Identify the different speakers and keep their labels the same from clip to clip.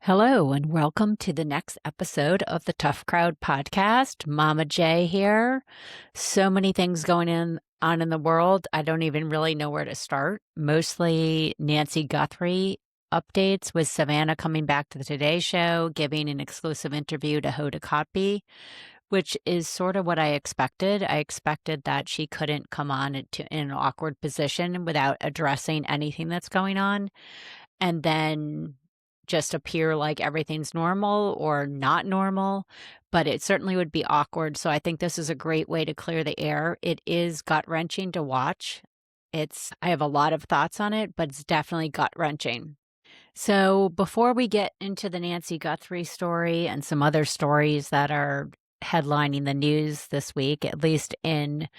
Speaker 1: Hello, and welcome to the next episode of the Tough Crowd podcast. Mama J here. So many things on in the world. I don't even really know where to start. Mostly Nancy Guthrie updates with Savannah coming back to the Today Show, giving an exclusive interview to Hoda Kotb, which is sort of what I expected. I expected that she couldn't come on in an awkward position without addressing anything that's going on, and then just appear like everything's normal or not normal, but it certainly would be awkward. So I think this is a great way to clear the air. It is gut-wrenching to watch. I have a lot of thoughts on it, but it's definitely gut-wrenching. So before we get into the Nancy Guthrie story and some other stories that are headlining the news this week, at least in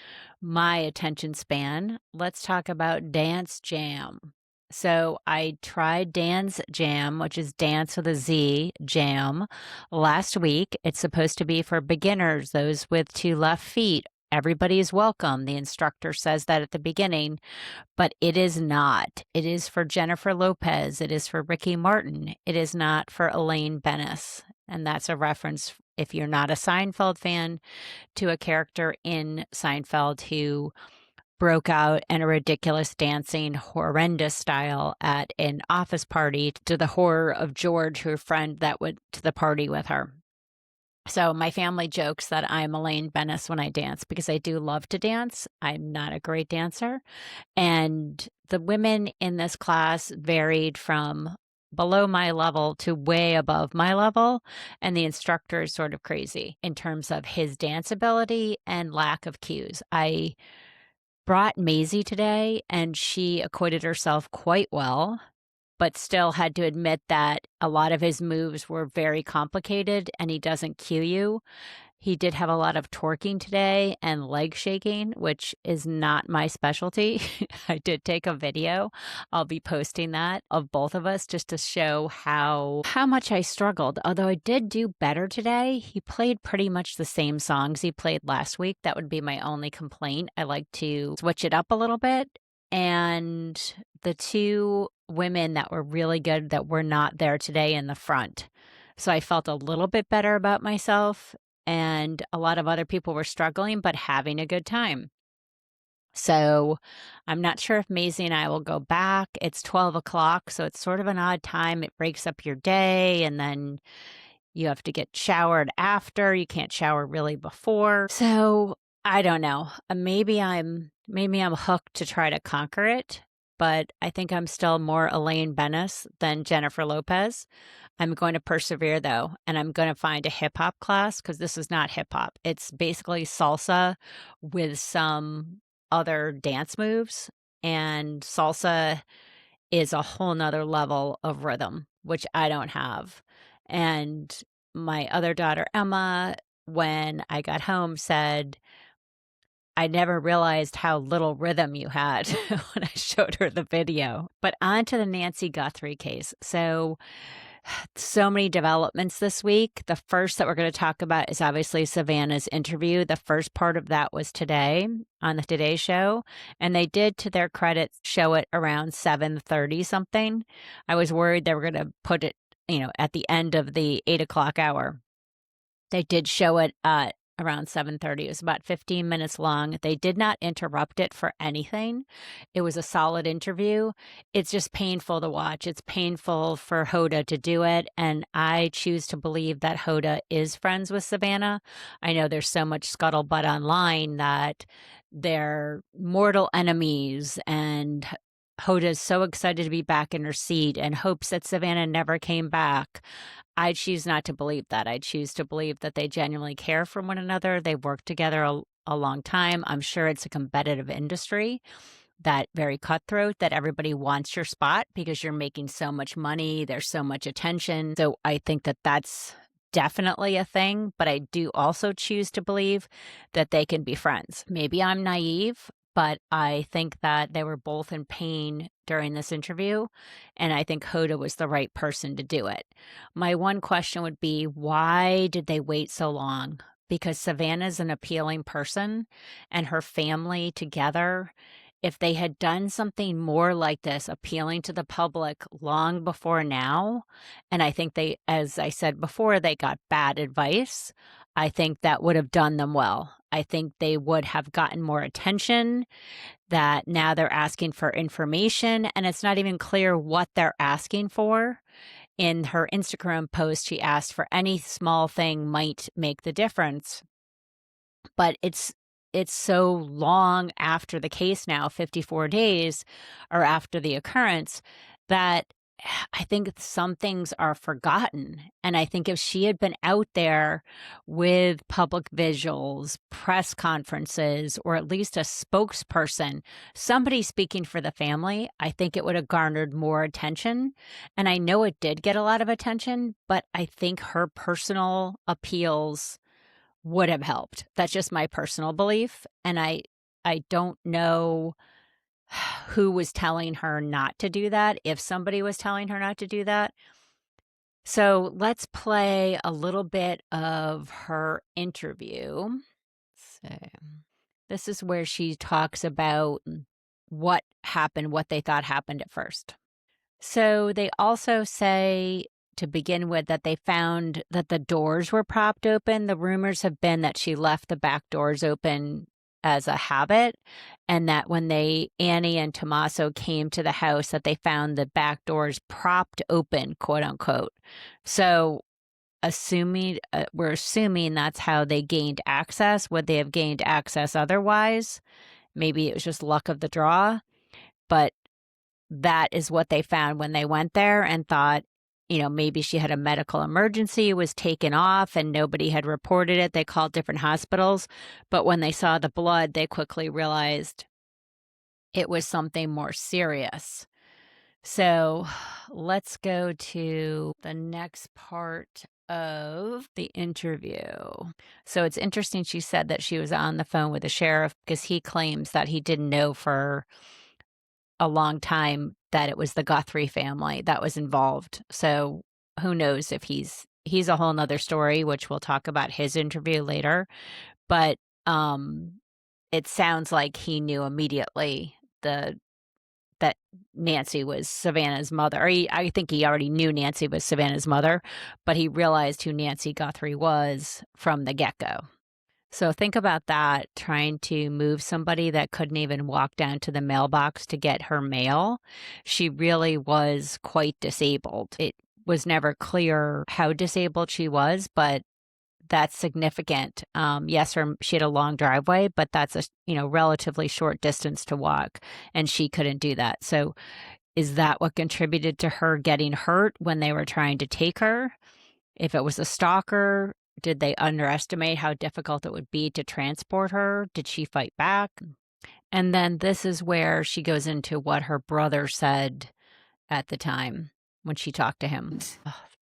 Speaker 1: my attention span, let's talk about Dance Jam. So I tried Dance Jam, which is dance with a Z, jam, last week. It's supposed to be for beginners, those with two left feet. Everybody is welcome. The instructor says that at the beginning, but it is not. It is for Jennifer Lopez. It is for Ricky Martin. It is not for Elaine Bennis. And that's a reference, if you're not a Seinfeld fan, to a character in Seinfeld who broke out in a ridiculous dancing, horrendous style at an office party to the horror of George, her friend that went to the party with her. So my family jokes that I'm Elaine Bennis when I dance because I do love to dance. I'm not a great dancer. And the women in this class varied from below my level to way above my level. And the instructor is sort of crazy in terms of his dance ability and lack of cues. I brought Maisie today, and she acquitted herself quite well, but still had to admit that a lot of his moves were very complicated and he doesn't cue you. He did have a lot of twerking today and leg shaking, which is not my specialty. I did take a video. I'll be posting that of both of us just to show how much I struggled. Although I did do better today. He played pretty much the same songs he played last week. That would be my only complaint. I like to switch it up a little bit. And the two women that were really good that were not there today in the front. So I felt a little bit better about myself. And a lot of other people were struggling, but having a good time. So I'm not sure if Maisie and I will go back. It's 12 o'clock, so it's sort of an odd time. It breaks up your day, and then you have to get showered after. You can't shower really before. So I don't know. Maybe I'm hooked to try to conquer it, but I think I'm still more Elaine Bennis than Jennifer Lopez. I'm going to persevere though, and I'm going to find a hip hop class because this is not hip hop. It's basically salsa with some other dance moves, and salsa is a whole nother level of rhythm, which I don't have. And my other daughter, Emma, when I got home, said, I never realized how little rhythm you had when I showed her the video. But on to the Nancy Guthrie case. So many developments this week. The first that we're going to talk about is obviously Savannah's interview. The first part of that was today on the Today Show, and they did, to their credit, show it around 7:30 something. I was worried they were going to put it, at the end of the 8 o'clock hour. They did show it at around 7:30. It was about 15 minutes long. They did not interrupt it for anything. It was a solid interview. It's just painful to watch. It's painful for Hoda to do it. And I choose to believe that Hoda is friends with Savannah. I know there's so much scuttlebutt online that they're mortal enemies, and Hoda is so excited to be back in her seat and hopes that Savannah never came back. I choose not to believe that. I choose to believe that they genuinely care for one another. They've worked together a long time. I'm sure it's a competitive industry, that very cutthroat, that everybody wants your spot because you're making so much money. There's so much attention. So I think that that's definitely a thing, but I do also choose to believe that they can be friends. Maybe I'm naive, but I think that they were both in pain during this interview, and I think Hoda was the right person to do it. My one question would be, why did they wait so long? Because Savannah's an appealing person, and her family together if they had done something more like this, appealing to the public long before now, and I think they, as I said before, they got bad advice, I think that would have done them well. I think they would have gotten more attention, that now they're asking for information, and it's not even clear what they're asking for. In her Instagram post, she asked for any small thing might make the difference. But it's so long after the case now, 54 days, or after the occurrence, that I think some things are forgotten. And I think if she had been out there with public visuals, press conferences, or at least a spokesperson, somebody speaking for the family, I think it would have garnered more attention. And I know it did get a lot of attention, but I think her personal appeals would have helped. That's just my personal belief, and I don't know who was telling her not to do that, if somebody was telling her not to do that. So, let's play a little bit of her interview. So, this is where she talks about what happened, what they thought happened at first. So they also say, to begin with, that they found that the doors were propped open. The rumors have been that she left the back doors open as a habit, and that when Annie and Tommaso came to the house, that they found the back doors propped open, quote unquote. So we're assuming that's how they gained access. Would they have gained access otherwise? Maybe it was just luck of the draw, but that is what they found when they went there, and thought, maybe she had a medical emergency, was taken off, and nobody had reported it. They called different hospitals. But when they saw the blood, they quickly realized it was something more serious. So let's go to the next part of the interview. So it's interesting. She said that she was on the phone with the sheriff because he claims that he didn't know for a long time that it was the Guthrie family that was involved. So who knows if he's a whole nother story, which we'll talk about his interview later. But it sounds like he knew immediately that Nancy was Savannah's mother. I think he already knew Nancy was Savannah's mother, but he realized who Nancy Guthrie was from the get-go. So think about that, trying to move somebody that couldn't even walk down to the mailbox to get her mail. She really was quite disabled. It was never clear how disabled she was, but that's significant. Yes, she had a long driveway, but that's a relatively short distance to walk, and she couldn't do that. So is that what contributed to her getting hurt when they were trying to take her? If it was a stalker, did they underestimate how difficult it would be to transport her? Did she fight back? And then this is where she goes into what her brother said at the time when she talked to him.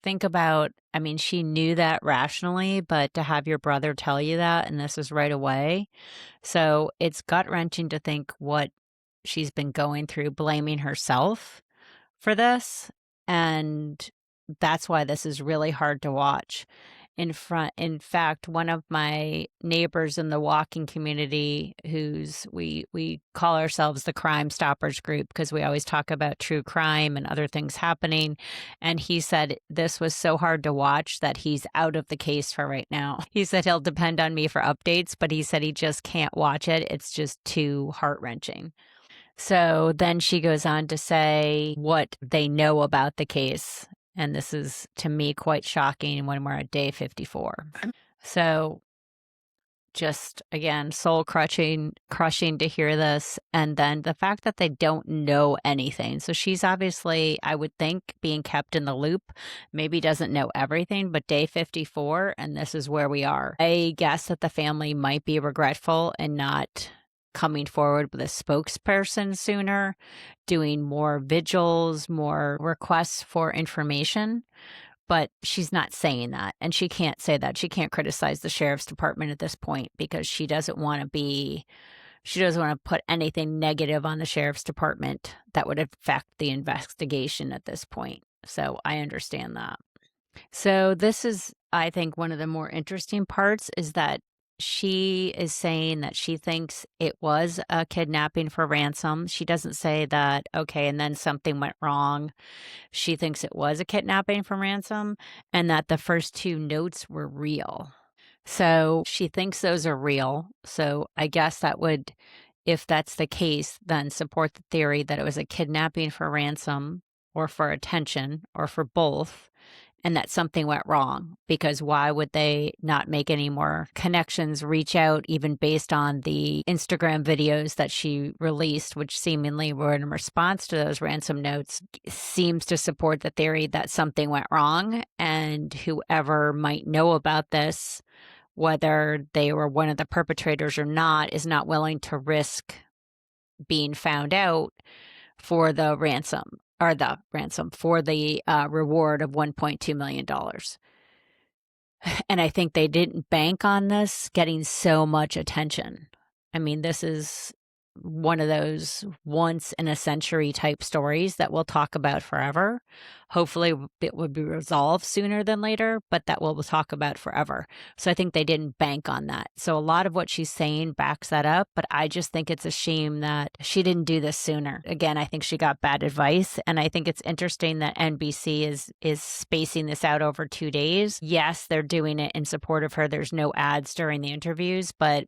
Speaker 1: Think about, she knew that rationally, but to have your brother tell you that, and this is right away. So it's gut-wrenching to think what she's been going through, blaming herself for this. And that's why this is really hard to watch. In fact, one of my neighbors in the walking community, we call ourselves the Crime Stoppers group because we always talk about true crime and other things happening. And he said this was so hard to watch that he's out of the case for right now. He said he'll depend on me for updates, but he said he just can't watch it. It's just too heart-wrenching. So then she goes on to say what they know about the case. And this is, to me, quite shocking when we're at day 54. So just, again, soul crushing to hear this. And then the fact that they don't know anything. So she's obviously, I would think, being kept in the loop, maybe doesn't know everything, but day 54, and this is where we are. I guess that the family might be regretful and not coming forward with a spokesperson sooner, doing more vigils, more requests for information. But she's not saying that, and she can't say that. She can't criticize the sheriff's department at this point because she doesn't want to put anything negative on the sheriff's department that would affect the investigation at this point. So I understand that. So this is, I think, one of the more interesting parts is that She is saying that she thinks it was a kidnapping for ransom. She doesn't say that, okay, and then something went wrong. She thinks it was a kidnapping for ransom and that the first two notes were real. So she thinks those are real. So I guess that would, if that's the case, then support the theory that it was a kidnapping for ransom or for attention or for both, and that something went wrong. Because why would they not make any more connections, reach out, even based on the Instagram videos that she released, which seemingly were in response to those ransom notes, seems to support the theory that something went wrong, and whoever might know about this, whether they were one of the perpetrators or not, is not willing to risk being found out for the ransom for the reward of $1.2 million. And I think they didn't bank on this getting so much attention. I mean, this is one of those once in a century type stories that we'll talk about forever. Hopefully it would be resolved sooner than later, but that we'll talk about forever. So I think they didn't bank on that. So a lot of what she's saying backs that up, but I just think it's a shame that she didn't do this sooner. Again, I think she got bad advice, and I think it's interesting that NBC is spacing this out over 2 days. Yes, they're doing it in support of her. There's no ads during the interviews, but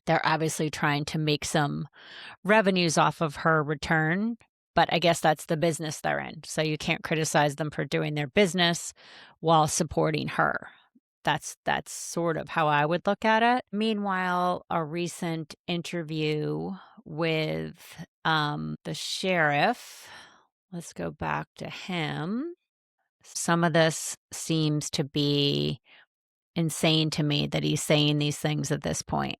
Speaker 1: they're obviously trying to make some revenues off of her return, but I guess that's the business they're in. So you can't criticize them for doing their business while supporting her. That's sort of how I would look at it. Meanwhile, a recent interview with the sheriff, let's go back to him. Some of this seems to be insane to me that he's saying these things at this point.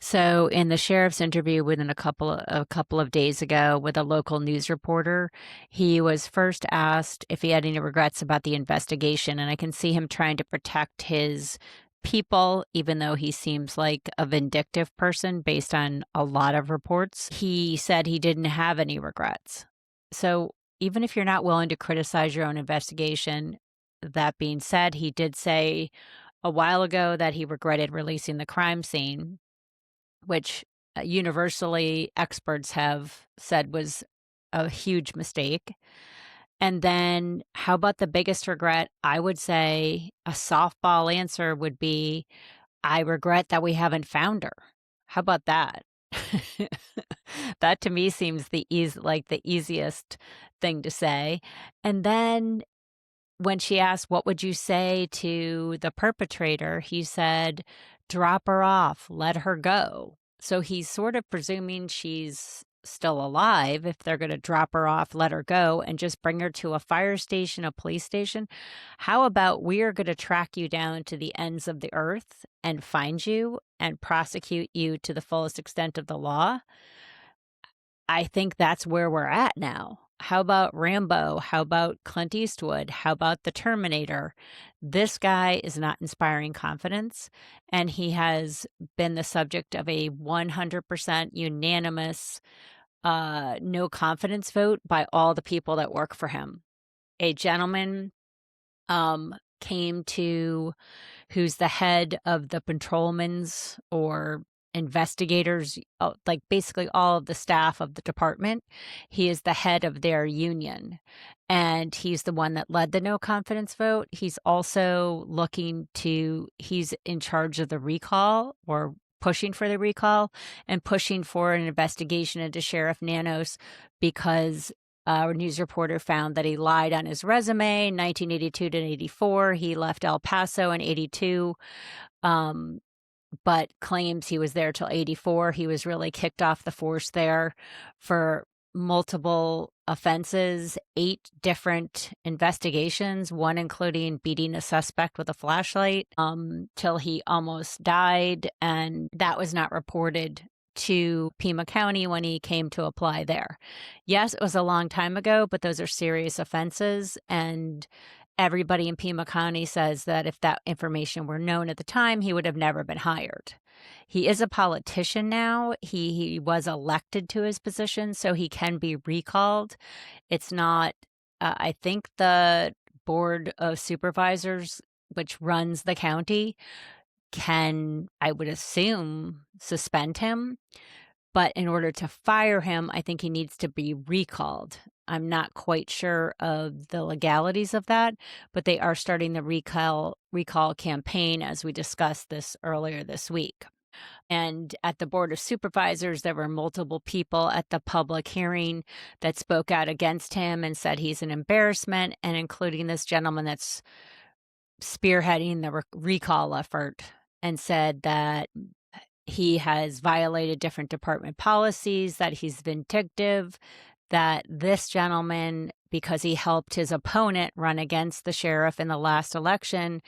Speaker 1: So in the sheriff's interview within a couple of days ago with a local news reporter, he was first asked if he had any regrets about the investigation, and I can see him trying to protect his people, even though he seems like a vindictive person based on a lot of reports. He said he didn't have any regrets. So even if you're not willing to criticize your own investigation, that being said, he did say a while ago that he regretted releasing the crime scene, which universally experts have said was a huge mistake. And then how about the biggest regret? I would say a softball answer would be, I regret that we haven't found her. How about that? That to me seems the easiest thing to say. And then when she asked, what would you say to the perpetrator? He said, drop her off, let her go. So he's sort of presuming she's still alive if they're going to drop her off, let her go, and just bring her to a fire station, a police station. How about we are going to track you down to the ends of the earth and find you and prosecute you to the fullest extent of the law? I think that's where we're at now. How about Rambo? How about Clint Eastwood? How about the Terminator? This guy is not inspiring confidence, and he has been the subject of a 100% unanimous no confidence vote by all the people that work for him. A gentleman came to, who's the head of the patrolmen's or investigators, like basically all of the staff of the department. He is the head of their union, and he's the one that led the no confidence vote. He's also he's in charge of the recall, or pushing for the recall, and pushing for an investigation into Sheriff Nanos, because a news reporter found that he lied on his resume in 1982 to 84. He left El Paso in 82, but claims he was there till 84. He was really kicked off the force there for multiple offenses, 8 different investigations, one including beating a suspect with a flashlight, till he almost died. And that was not reported to Pima County when he came to apply there. Yes, it was a long time ago, but those are serious offenses. And everybody in Pima County says that if that information were known at the time, he would have never been hired. He is a politician now. He was elected to his position, so he can be recalled. It's not, I think the Board of Supervisors, which runs the county, can, I would assume, suspend him. But in order to fire him, I think he needs to be recalled. I'm not quite sure of the legalities of that, but they are starting the recall campaign, as we discussed this earlier this week. And at the Board of Supervisors, there were multiple people at the public hearing that spoke out against him and said he's an embarrassment, and including this gentleman that's spearheading the recall effort, and said that he has violated different department policies, that he's vindictive, that this gentleman, because he helped his opponent run against the sheriff in the last election,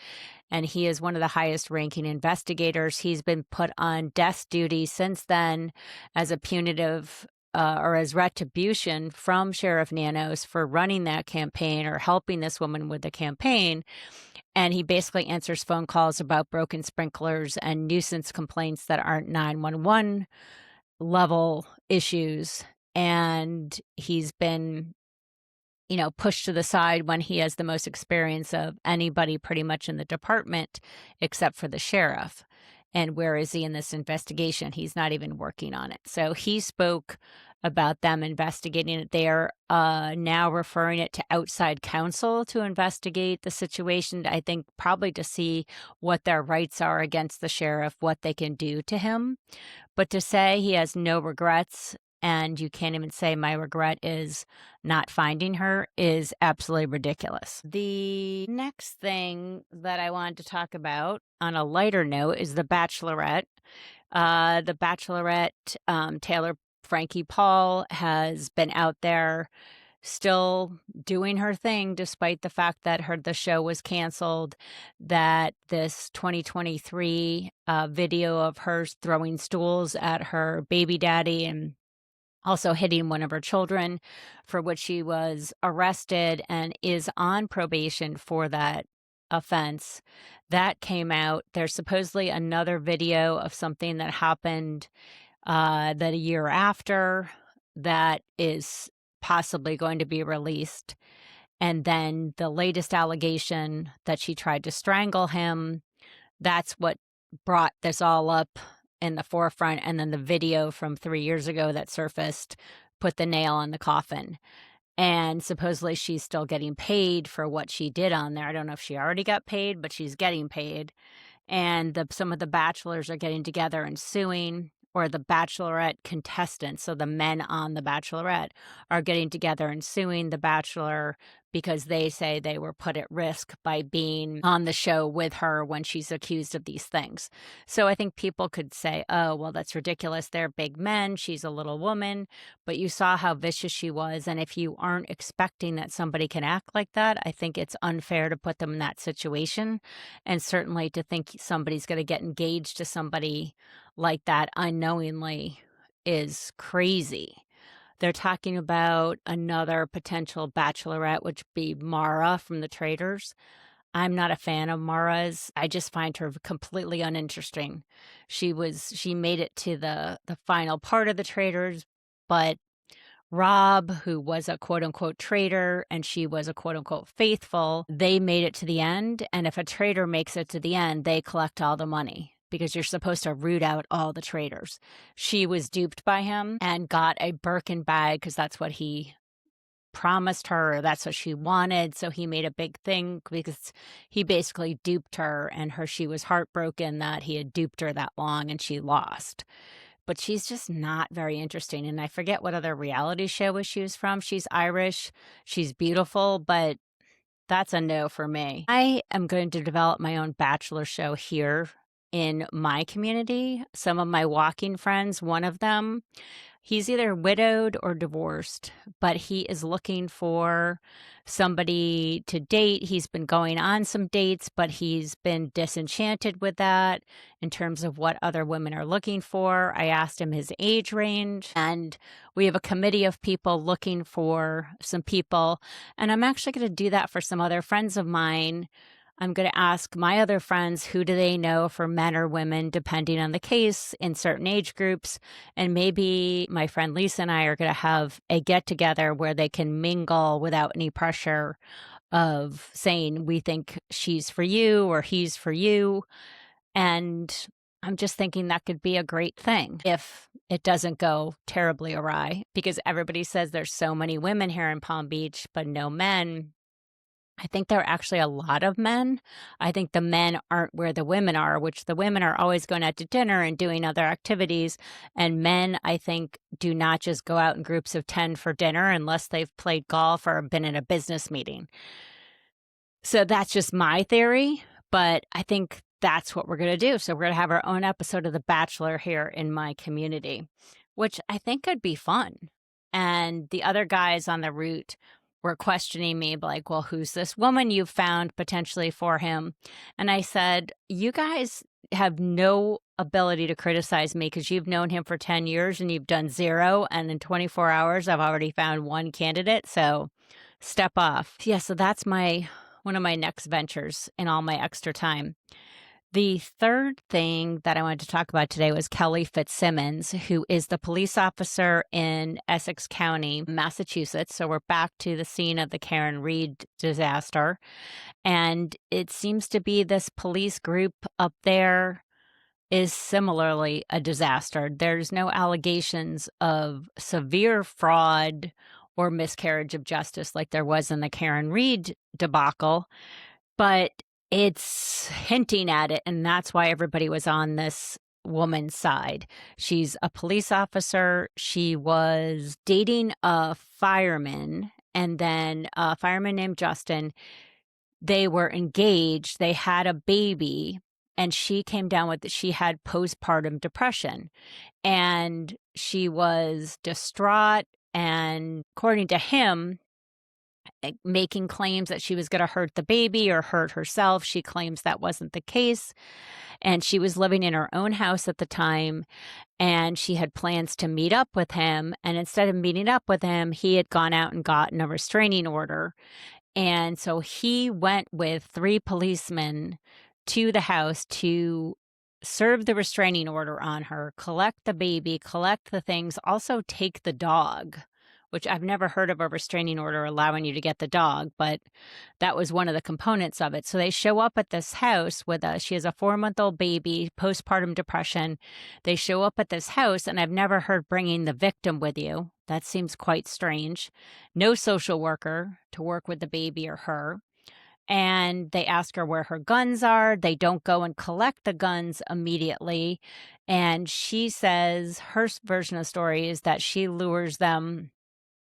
Speaker 1: and he is one of the highest ranking investigators, he's been put on desk duty since then as a punitive or as retribution from Sheriff Nanos for running that campaign or helping this woman with the campaign. And he basically answers phone calls about broken sprinklers and nuisance complaints that aren't 911 level issues. And he's been, pushed to the side when he has the most experience of anybody pretty much in the department, except for the sheriff. And where is he in this investigation? He's not even working on it. So he spoke about them investigating it. They're now referring it to outside counsel to investigate the situation, I think probably to see what their rights are against the sheriff, what they can do to him. But to say he has no regrets, and you can't even say my regret is not finding her, is absolutely ridiculous. The next thing that I wanted to talk about on a lighter note is The Bachelorette. The Bachelorette, Taylor Frankie Paul, has been out there still doing her thing despite the fact that the show was canceled, that this 2023 video of her throwing stools at her baby daddy and also hitting one of her children, for which she was arrested and is on probation for that offense. That came out. There's supposedly another video of something that happened that a year after that is possibly going to be released. And then the latest allegation that she tried to strangle him, that's what brought this all up in the forefront. And then the video from 3 years ago that surfaced put the nail in the coffin. And supposedly she's still getting paid for what she did on there. I don't know if she already got paid, but she's getting paid. And some of the bachelors are getting together and suing, or the Bachelorette contestants, so the men on the Bachelorette, are getting together and suing the Bachelor because they say they were put at risk by being on the show with her when she's accused of these things. So I think people could say, oh, well, that's ridiculous. They're big men. She's a little woman. But you saw how vicious she was. And if you aren't expecting that somebody can act like that, I think it's unfair to put them in that situation. And certainly to think somebody's going to get engaged to somebody like that unknowingly is crazy. They're talking about another potential bachelorette, which would be Mara from The Traitors. I'm not a fan of Mara's. I just find her completely uninteresting. She made it to the final part of The Traitors, but Rob, who was a quote-unquote traitor, and she was a quote-unquote faithful, they made it to the end. And if a traitor makes it to the end, they collect all the money, because you're supposed to root out all the traitors. She was duped by him and got a Birkin bag because that's what he promised her, or that's what she wanted. So he made a big thing because he basically duped her, and she was heartbroken that he had duped her that long and she lost. But she's just not very interesting. And I forget what other reality show she was from. She's Irish. She's beautiful, but that's a no for me. I am going to develop my own bachelor show here in my community. Some of my walking friends, one of them, he's either widowed or divorced, but he is looking for somebody to date. He's been going on some dates, but he's been disenchanted with that in terms of what other women are looking for. I asked him his age range, and we have a committee of people looking for some people. And I'm actually going to do that for some other friends of mine. I'm going to ask my other friends, who do they know for men or women, depending on the case, in certain age groups. And maybe my friend Lisa and I are going to have a get together where they can mingle without any pressure of saying, we think she's for you or he's for you. And I'm just thinking that could be a great thing if it doesn't go terribly awry, because everybody says there's so many women here in Palm Beach, but no men. I think there are actually a lot of men. I think the men aren't where the women are, which the women are always going out to dinner and doing other activities. And men, I think, do not just go out in groups of 10 for dinner unless they've played golf or been in a business meeting. So that's just my theory, but I think that's what we're going to do. So we're going to have our own episode of The Bachelor here in my community, which I think could be fun. And the other guys on the route were questioning me, like, well, who's this woman you found potentially for him? And I said, you guys have no ability to criticize me because you've known him for 10 years and you've done zero. And in 24 hours, I've already found one candidate. So step off. Yeah, so that's one of my next ventures in all my extra time. The third thing that I wanted to talk about today was Kelly Fitzsimmons, who is the police officer in Essex County, Massachusetts. So we're back to the scene of the Karen Reed disaster. And it seems to be this police group up there is similarly a disaster. There's no allegations of severe fraud or miscarriage of justice like there was in the Karen Reed debacle, but it's hinting at it, and that's why everybody was on this woman's side. She's a police officer. She was dating a fireman, and then a fireman named Justin. They were engaged. They had a baby, and she came down with she had postpartum depression, and she was distraught. And according to him, making claims that she was going to hurt the baby or hurt herself. She claims that wasn't the case. And she was living in her own house at the time, and she had plans to meet up with him. And instead of meeting up with him, he had gone out and gotten a restraining order. And so he went with 3 policemen to the house to serve the restraining order on her, collect the baby, collect the things, also take the dog, which I've never heard of a restraining order allowing you to get the dog, but that was one of the components of it. So they show up at this house she has a 4-month-old baby, postpartum depression. They show up at this house, and I've never heard bringing the victim with you. That seems quite strange. No social worker to work with the baby or her. And they ask her where her guns are. They don't go and collect the guns immediately. And she says her version of the story is that she lures them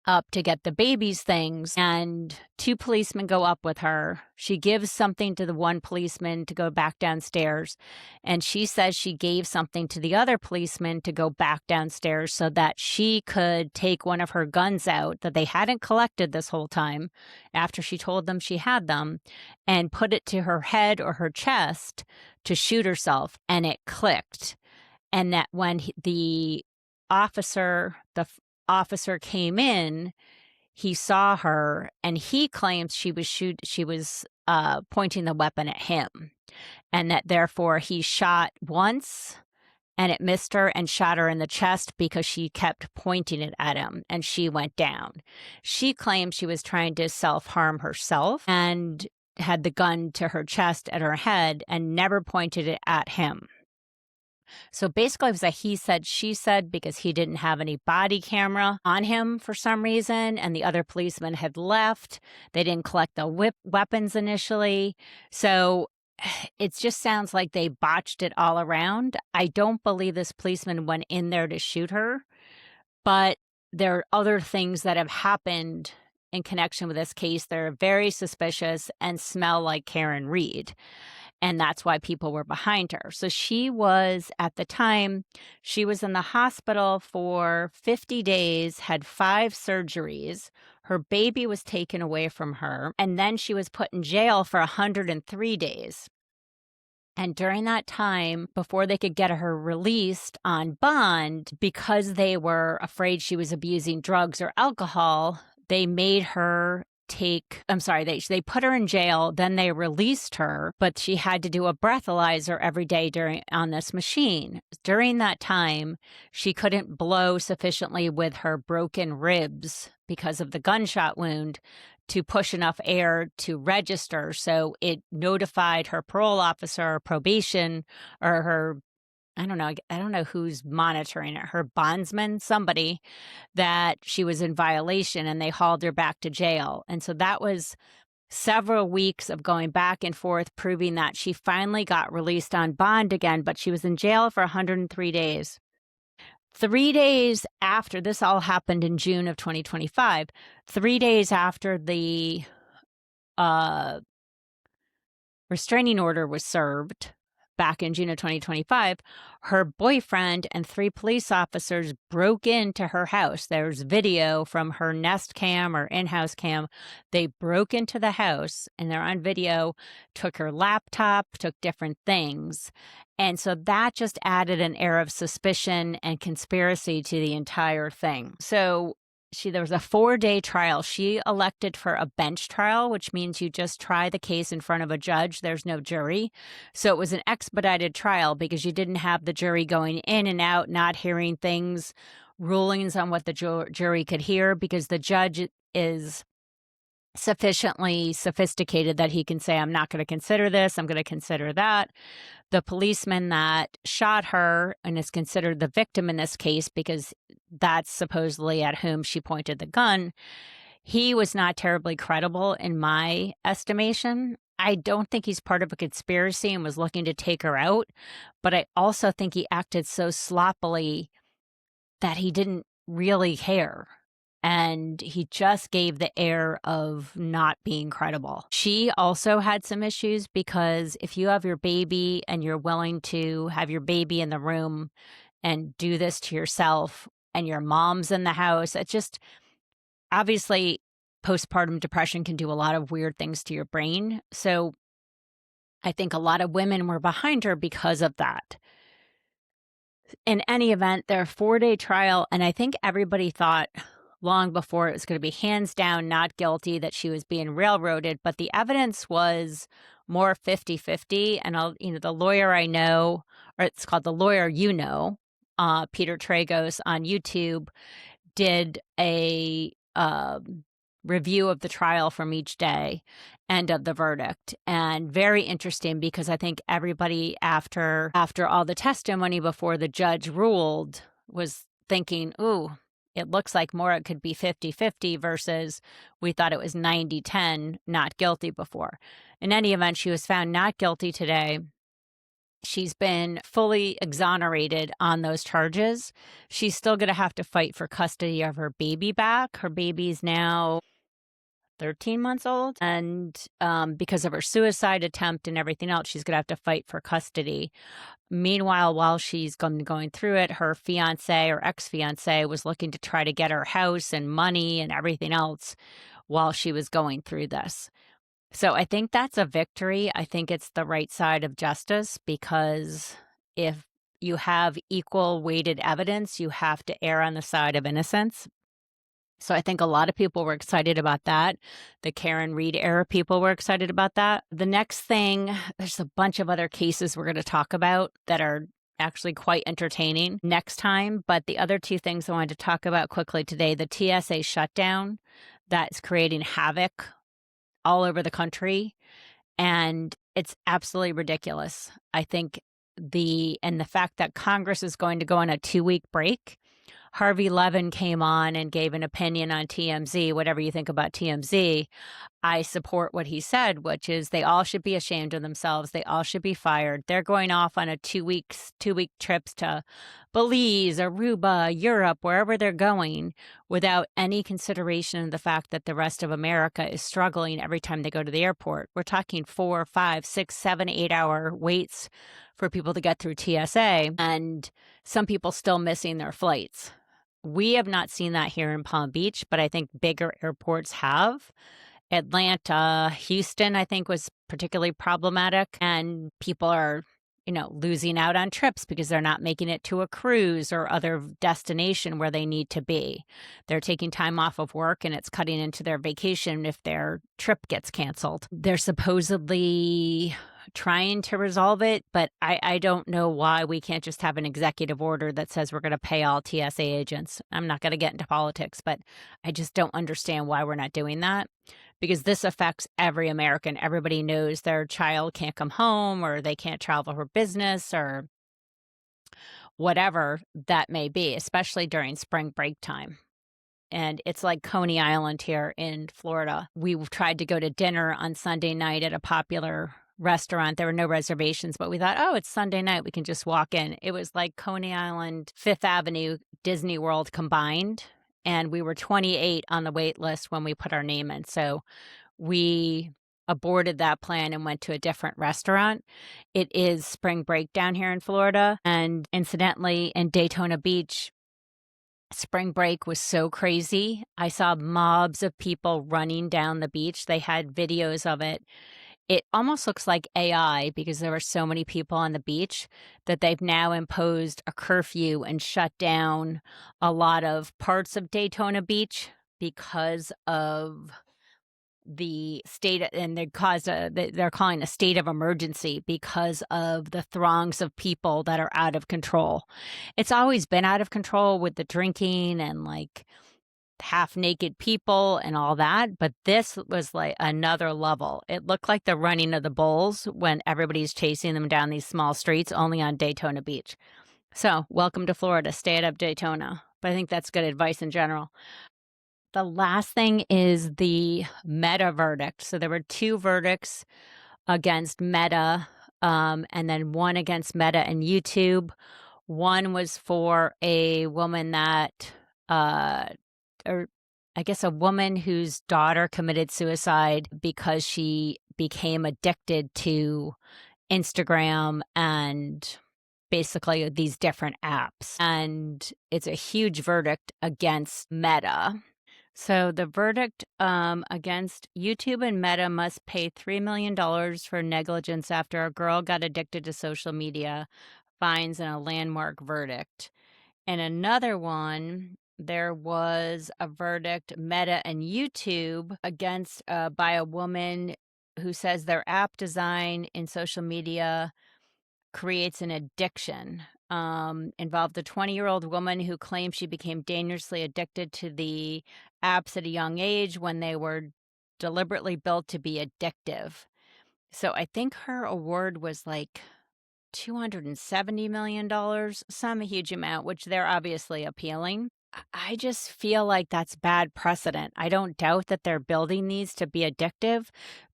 Speaker 1: up to get the baby's things, and 2 policemen go up with her. She gives something to the one policeman to go back downstairs, and she says she gave something to the other policeman to go back downstairs so that she could take one of her guns out that they hadn't collected this whole time after she told them she had them, and put it to her head or her chest to shoot herself, and it clicked. And that when the officer came in, he saw her, and he claims she was pointing the weapon at him, and that therefore he shot once and it missed her, and shot her in the chest because she kept pointing it at him, and she went down. She claims she was trying to self-harm herself and had the gun to her chest at her head and never pointed it at him. So basically, it was a he said, she said, because he didn't have any body camera on him for some reason, and the other policemen had left. They didn't collect the weapons initially. So it just sounds like they botched it all around. I don't believe this policeman went in there to shoot her, but there are other things that have happened in connection with this case that are very suspicious and smell like Karen Reed. And that's why people were behind her. So she was, at the time, she was in the hospital for 50 days, had 5 surgeries. Her baby was taken away from her. And then she was put in jail for 103 days. And during that time, before they could get her released on bond, because they were afraid she was abusing drugs or alcohol, they made her they put her in jail, then they released her, but she had to do a breathalyzer every day on this machine. During that time, she couldn't blow sufficiently with her broken ribs because of the gunshot wound to push enough air to register. So it notified her parole officer, or probation, or her, I don't know who's monitoring it, her bondsman, somebody, that she was in violation, and they hauled her back to jail. And so that was several weeks of going back and forth, proving that she finally got released on bond again, but she was in jail for 103 days. 3 days after this all happened in June of 2025, 3 days after the uh, restraining order was served back in June of 2025, her boyfriend and 3 police officers broke into her house. There's video from her Nest cam or in-house cam. They broke into the house, and they're on video, took her laptop, took different things. And so that just added an air of suspicion and conspiracy to the entire thing. So there was a 4-day trial. She elected for a bench trial, which means you just try the case in front of a judge. There's no jury. So it was an expedited trial because you didn't have the jury going in and out, not hearing things, rulings on what the jury could hear, because the judge is sufficiently sophisticated that he can say, I'm not going to consider this, I'm going to consider that. The policeman that shot her and is considered the victim in this case, because that's supposedly at whom she pointed the gun, he was not terribly credible in my estimation. I don't think he's part of a conspiracy and was looking to take her out, but I also think he acted so sloppily that he didn't really care. And he just gave the air of not being credible. She also had some issues, because if you have your baby and you're willing to have your baby in the room and do this to yourself, and your mom's in the house, it just, obviously, postpartum depression can do a lot of weird things to your brain. So I think a lot of women were behind her because of that. In any event, their 4-day trial, and I think everybody thought long before it was going to be hands down not guilty, that she was being railroaded, but the evidence was more 50-50. And the lawyer I know, or it's called The Lawyer You Know, Peter Tragos on YouTube, did a review of the trial from each day and of the verdict. And very interesting, because I think everybody after all the testimony before the judge ruled was thinking, ooh, it looks like more it could be 50-50 versus we thought it was 90-10 not guilty before. In any event, she was found not guilty today. She's been fully exonerated on those charges. She's still going to have to fight for custody of her baby back. Her baby's now 13 months old. And because of her suicide attempt and everything else, she's going to have to fight for custody. Meanwhile, while she's going through it, her fiance or ex-fiance was looking to try to get her house and money and everything else while she was going through this. So I think that's a victory. I think it's the right side of justice, because if you have equal weighted evidence, you have to err on the side of innocence. So I think a lot of people were excited about that. The Karen Reed era people were excited about that. The next thing, there's a bunch of other cases we're going to talk about that are actually quite entertaining next time. But the other 2 things I wanted to talk about quickly today, the TSA shutdown that's creating havoc all over the country. And it's absolutely ridiculous. I think the fact that Congress is going to go on a 2-week break. Harvey Levin came on and gave an opinion on TMZ. Whatever you think about TMZ, I support what he said, which is they all should be ashamed of themselves. They all should be fired. They're going off on a 2-week trips to Belize, Aruba, Europe, wherever they're going, without any consideration of the fact that the rest of America is struggling every time they go to the airport. We're talking 4, 5, 6, 7, 8-hour waits for people to get through TSA, and some people still missing their flights. We have not seen that here in Palm Beach, but I think bigger airports have. Atlanta, Houston, I think, was particularly problematic, and people are, losing out on trips because they're not making it to a cruise or other destination where they need to be. They're taking time off of work, and it's cutting into their vacation if their trip gets canceled. They're supposedly trying to resolve it, but I don't know why we can't just have an executive order that says we're going to pay all TSA agents. I'm not going to get into politics, but I just don't understand why we're not doing that. because this affects every American. Everybody knows their child can't come home, or they can't travel for business, or whatever that may be, especially during spring break time. And it's like Coney Island here in Florida. We tried to go to dinner on Sunday night at a popular restaurant. There were no reservations, but we thought, oh, it's Sunday night. We can just walk in. It was like Coney Island, Fifth Avenue, Disney World combined. And we were 28 on the wait list when we put our name in. So we aborted that plan and went to a different restaurant. It is spring break down here in Florida. And incidentally, in Daytona Beach, spring break was so crazy. I saw mobs of people running down the beach. They had videos of it. It almost looks like AI because there were so many people on the beach that they've now imposed a curfew and shut down a lot of parts of Daytona Beach because of the state, and they're calling a state of emergency because of the throngs of people that are out of control. It's always been out of control with the drinking and like half naked people and all that, but this was like another level. It looked like the running of the bulls when everybody's chasing them down these small streets, only on Daytona Beach. So welcome to Florida. Stay out of Daytona. But I think that's good advice in general. The last thing is the Meta verdict. So there were 2 verdicts against Meta, and then one against Meta and YouTube. One was for a woman that, or I guess a woman whose daughter committed suicide because she became addicted to Instagram and basically these different apps. And it's a huge verdict against Meta. So the verdict against YouTube and Meta must pay $3 million for negligence after a girl got addicted to social media, fines, and a landmark verdict. And another one, there was a verdict, Meta and YouTube, against by a woman who says their app design in social media creates an addiction. Involved a 20-year-old woman who claimed she became dangerously addicted to the apps at a young age when they were deliberately built to be addictive. So I think her award was like $270 million, some huge amount, which they're obviously appealing. I just feel like that's bad precedent. I don't doubt that they're building these to be addictive,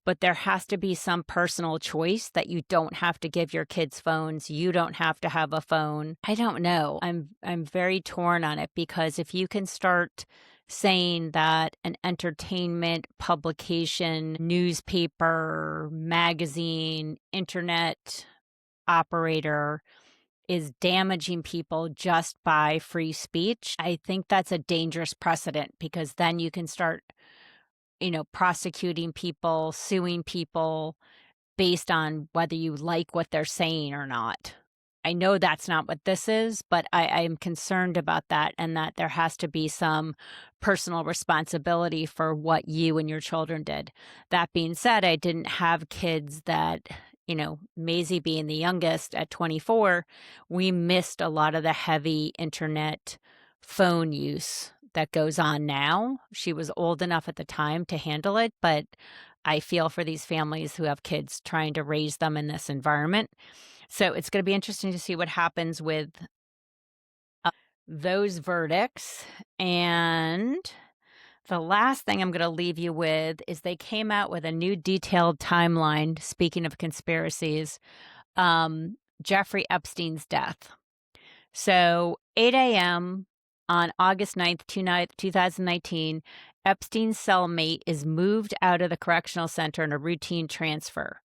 Speaker 1: but there has to be some personal choice that you don't have to give your kids phones. You don't have to have a phone. I don't know. I'm very torn on it because if you can start saying that an entertainment publication, newspaper, magazine, internet operator is damaging people just by free speech, I think that's a dangerous precedent because then you can start, prosecuting people, suing people based on whether you like what they're saying or not. I know that's not what this is, but I am concerned about that and that there has to be some personal responsibility for what you and your children did. That being said, I didn't have kids that, Maisie being the youngest at 24, we missed a lot of the heavy internet phone use that goes on now. She was old enough at the time to handle it, but I feel for these families who have kids trying to raise them in this environment. So it's going to be interesting to see what happens with those verdicts. And the last thing I'm going to leave you with is they came out with a new detailed timeline, speaking of conspiracies, Jeffrey Epstein's death. So 8 a.m. on August 9th, 2019, Epstein's cellmate is moved out of the correctional center in a routine transfer.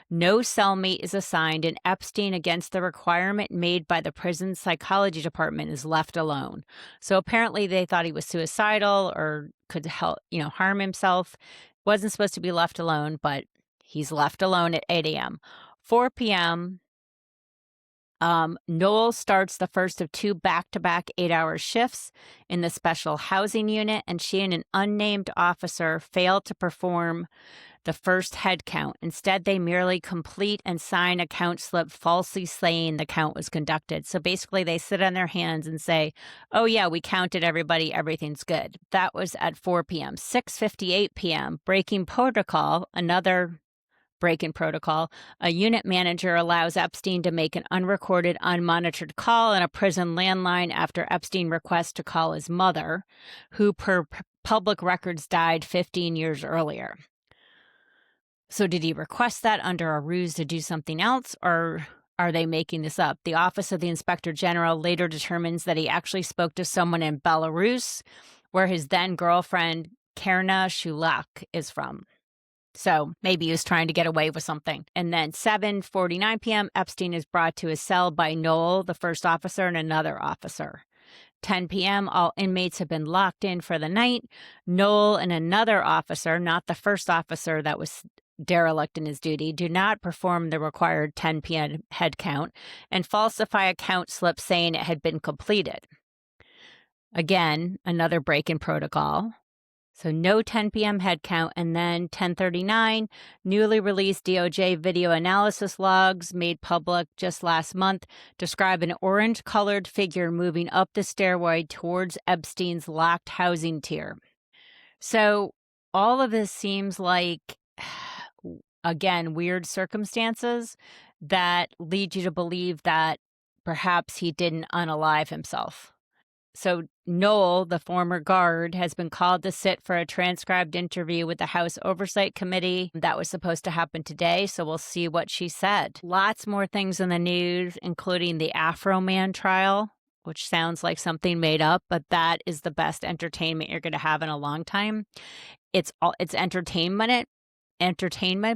Speaker 1: No cellmate is assigned, and Epstein, against the requirement made by the prison psychology department, is left alone. So apparently they thought he was suicidal or could harm himself. Wasn't supposed to be left alone, but he's left alone at 8 a.m. 4 p.m., Noel starts the first of 2 back-to-back 8-hour shifts in the special housing unit, and she and an unnamed officer failed to perform the first head count. Instead, they merely complete and sign a count slip falsely saying the count was conducted. So basically, they sit on their hands and say, oh, yeah, we counted everybody. Everything's good. That was at 4 p.m. 6:58 p.m., breaking protocol, another break-in protocol. A unit manager allows Epstein to make an unrecorded, unmonitored call on a prison landline after Epstein requests to call his mother, who per public records died 15 years earlier. So did he request that under a ruse to do something else, or are they making this up? The Office of the Inspector General later determines that he actually spoke to someone in Belarus, where his then-girlfriend Karina Shulak is from. So maybe he was trying to get away with something. And then 7:49 p.m., Epstein is brought to his cell by Noel, the first officer, and another officer. 10 p.m., all inmates have been locked in for the night. Noel and another officer, not the first officer that was derelict in his duty, do not perform the required 10 p.m. head count and falsify a count slip saying it had been completed. Again, another break in protocol. So no 10 p.m. head count. And then 10:39, newly released DOJ video analysis logs made public just last month describe an orange-colored figure moving up the stairway towards Epstein's locked housing tier. So all of this seems like, again, weird circumstances that lead you to believe that perhaps he didn't unalive himself. So Noel, the former guard, has been called to sit for a transcribed interview with the House Oversight Committee. That was supposed to happen today, so we'll see what she said. Lots more things in the news, including the Afro Man trial, which sounds like something made up, but that is the best entertainment you're going to have in a long time. It's entertainment,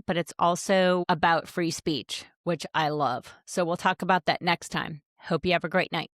Speaker 1: but it's also about free speech, which I love. So we'll talk about that next time. Hope you have a great night.